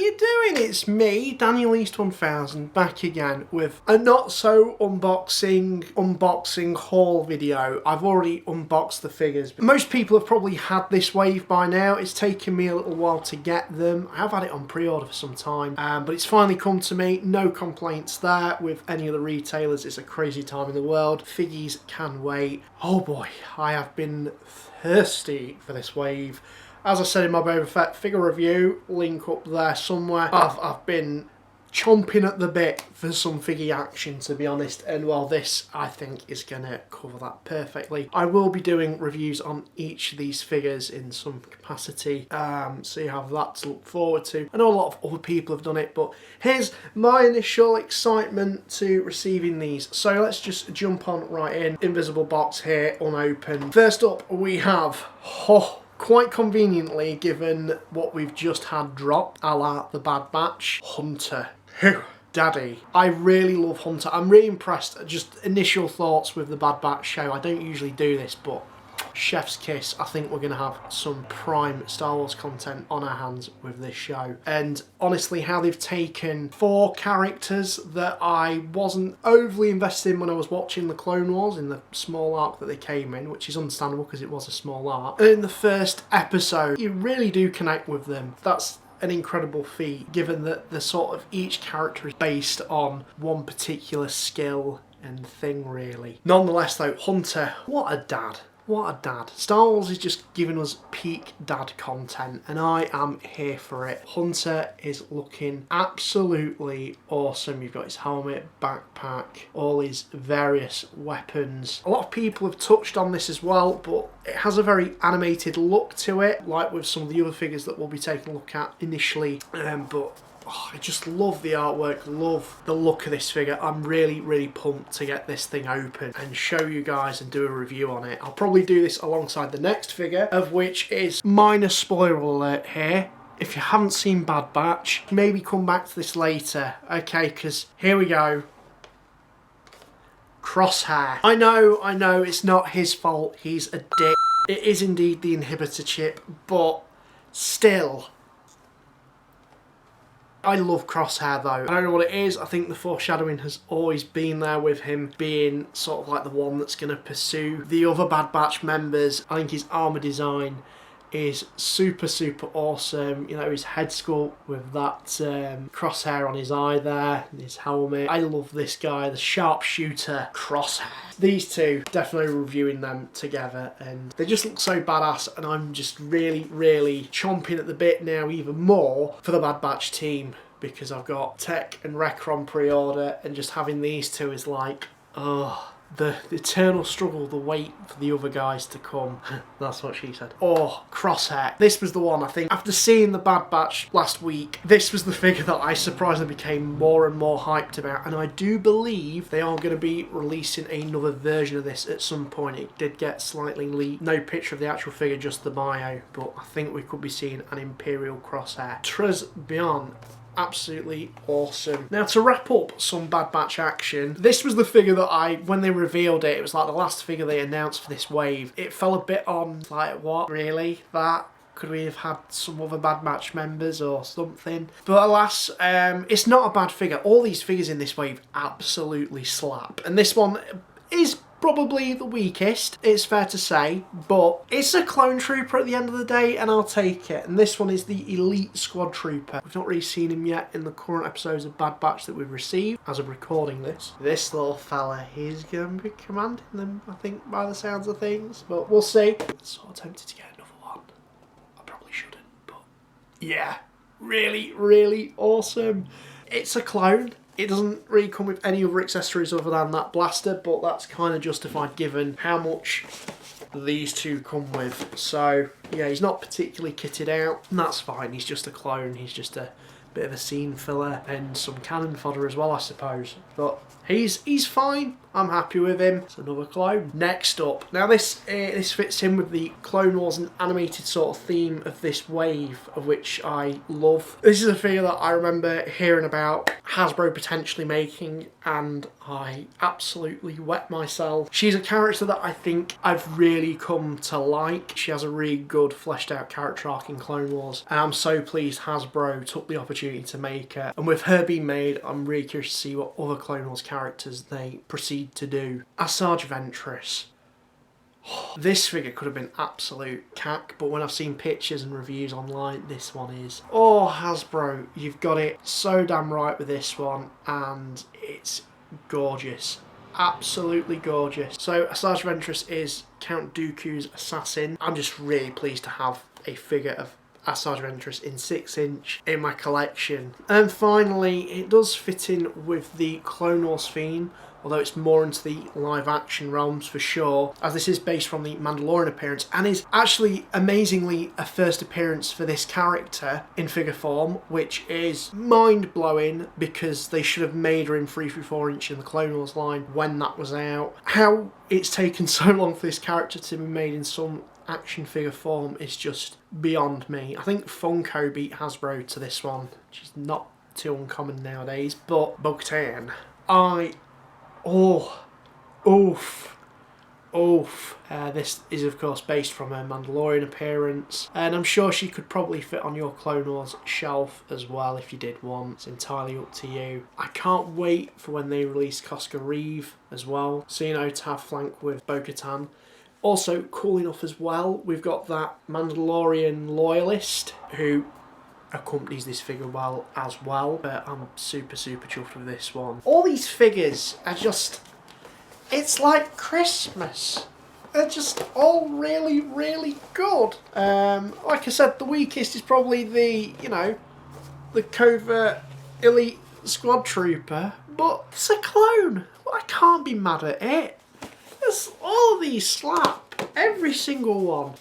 you doing? It's me, Daniel East 1000, back again with a not so unboxing haul video. I've already unboxed the figures. But most people have probably had this wave by now. It's taken me a little while to get them. I have had it on pre-order for some time, but it's finally come to me. No complaints there with any of the retailers. It's a crazy time in the world. Figgies can wait. Oh boy, I have been thirsty for this wave. As I said in my Boba Fett figure review, link up there somewhere, I've been chomping at the bit for some figgy action, to be honest, and well, this I think is going to cover that perfectly. I will be doing reviews on each of these figures in some capacity, so you have that to look forward to. I know a lot of other people have done it, but here's my initial excitement to receiving these. So let's just jump on right in. Invisible box here, unopened. First up we have, quite conveniently, given what we've just had drop, a la the Bad Batch, Hunter. Daddy. I really love Hunter. I'm really impressed. Just initial thoughts with the Bad Batch show. I don't usually do this, but chef's kiss. I think we're going to have some prime Star Wars content on our hands with this show. And honestly, how they've taken 4 characters that I wasn't overly invested in when I was watching the Clone Wars in the small arc that they came in, which is understandable because it was a small arc. And in the first episode, you really do connect with them. That's an incredible feat, given that the sort of each character is based on one particular skill and thing, really. Nonetheless though, Hunter, what a dad. What a dad. Star Wars is just giving us peak dad content and I am here for it. Hunter is looking absolutely awesome. You've got his helmet, backpack, all his various weapons. A lot of people have touched on this as well, but it has a very animated look to it, like with some of the other figures that we'll be taking a look at initially. I just love the artwork, love the look of this figure. I'm really pumped to get this thing open and show you guys and do a review on it. I'll probably do this alongside the next figure, of which is minor spoiler alert here. If you haven't seen Bad Batch, maybe come back to this later, okay, because here we go. Crosshair. I know, it's not his fault, he's a dick. It is indeed the inhibitor chip, but still. I love Crosshair though. I don't know what it is. I think the foreshadowing has always been there with him being sort of like the one that's going to pursue the other Bad Batch members. I think his armour design is super awesome. You know, his head sculpt with that crosshair on his eye there, and his helmet. I love this guy, the sharpshooter Crosshair. These two, definitely reviewing them together, and they just look so badass, and I'm just really chomping at the bit now even more for the Bad Batch team, because I've got Tech and Wrecker on pre-order, and just having these two is like, oh, the eternal struggle, the wait for the other guys to come. That's what she said. Oh, Crosshair. This was the one, I think. After seeing the Bad Batch last week, this was the figure that I surprisingly became more and more hyped about. And I do believe they are going to be releasing another version of this at some point. It did get slightly leaked. No picture of the actual figure, just the bio. But I think we could be seeing an Imperial Crosshair. Très bien. Absolutely awesome. Now, to wrap up some Bad Batch action, this was the figure that when they revealed it, it was like the last figure they announced for this wave. It fell a bit on, like, what? Really? That? Could we have had some other Bad Batch members or something? But alas, it's not a bad figure. All these figures in this wave absolutely slap. And this one is probably the weakest, it's fair to say, but it's a clone trooper at the end of the day, and I'll take it. And this one is the Elite Squad Trooper. We've not really seen him yet in the current episodes of Bad Batch that we've received as of recording this. This little fella, he's going to be commanding them, I think, by the sounds of things, but we'll see. I'm sort of tempted to get another one. I probably shouldn't, but yeah, really awesome. It's a clone. It doesn't really come with any other accessories other than that blaster, but that's kind of justified given how much these two come with. So yeah, he's not particularly kitted out, and that's fine. He's just a clone. He's just a bit of a scene filler and some cannon fodder as well, I suppose. But he's fine. I'm happy with him. It's another clone. Next up, now this fits in with the Clone Wars and animated sort of theme of this wave, of which I love. This is a figure that I remember hearing about Hasbro potentially making, and I absolutely wet myself. She's a character that I think I've really come to like. She has a really good fleshed out character arc in Clone Wars, and I'm so pleased Hasbro took the opportunity to make her. And with her being made, I'm really curious to see what other Clone Wars characters they proceed to do. Asajj Ventress. This figure could have been absolute cack, but when I've seen pictures and reviews online, this one is. Oh, Hasbro, you've got it so damn right with this one, and it's gorgeous. Absolutely gorgeous. So Asajj Ventress is Count Dooku's assassin. I'm just really pleased to have a figure of Asajj Ventress in 6" in my collection. And finally, it does fit in with the Clone Wars theme, although it's more into the live action realms for sure, as this is based from the Mandalorian appearance, and is actually amazingly a first appearance for this character in figure form, which is mind-blowing because they should have made her in 3-4" in the Clone Wars line when that was out. How it's taken so long for this character to be made in some action figure form is just beyond me. I think Funko beat Hasbro to this one, which is not too uncommon nowadays, but Bo-Katan, this is of course based from her Mandalorian appearance, and I'm sure she could probably fit on your Clone Wars shelf as well if you did want. It's entirely up to you. I can't wait for when they release Koska Reeve as well, so you know, to have flank with Bo-Katan. Also, cool enough as well, we've got that Mandalorian Loyalist who accompanies this figure well as well, but I'm super chuffed with this one. All these figures are just, it's like Christmas. They're just all really good. Like I said, the weakest is probably the, you know, the Covert Elite Squad Trooper, but it's a clone. I can't be mad at it. All of these slap. Every single one,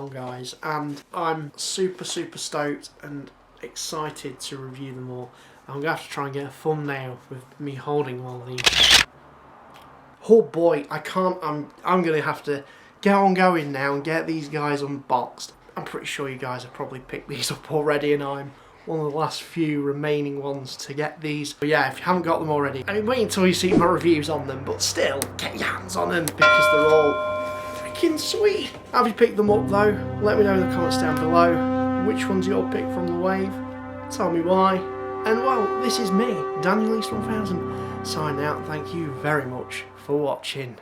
guys, and I'm super stoked and excited to review them all. I'm going to have to try and get a thumbnail with me holding all these. Oh boy, I can't, I'm going to have to get on going now and get these guys unboxed. I'm pretty sure you guys have probably picked these up already, and I'm one of the last few remaining ones to get these. But yeah, if you haven't got them already, I mean, wait until you see my reviews on them, but still, get your hands on them because they're all freaking sweet. Have you picked them up though? Let me know in the comments down below which one's your pick from the wave. Tell me why. And well, this is me, Daniel East 1000, signing out. Thank you very much for watching.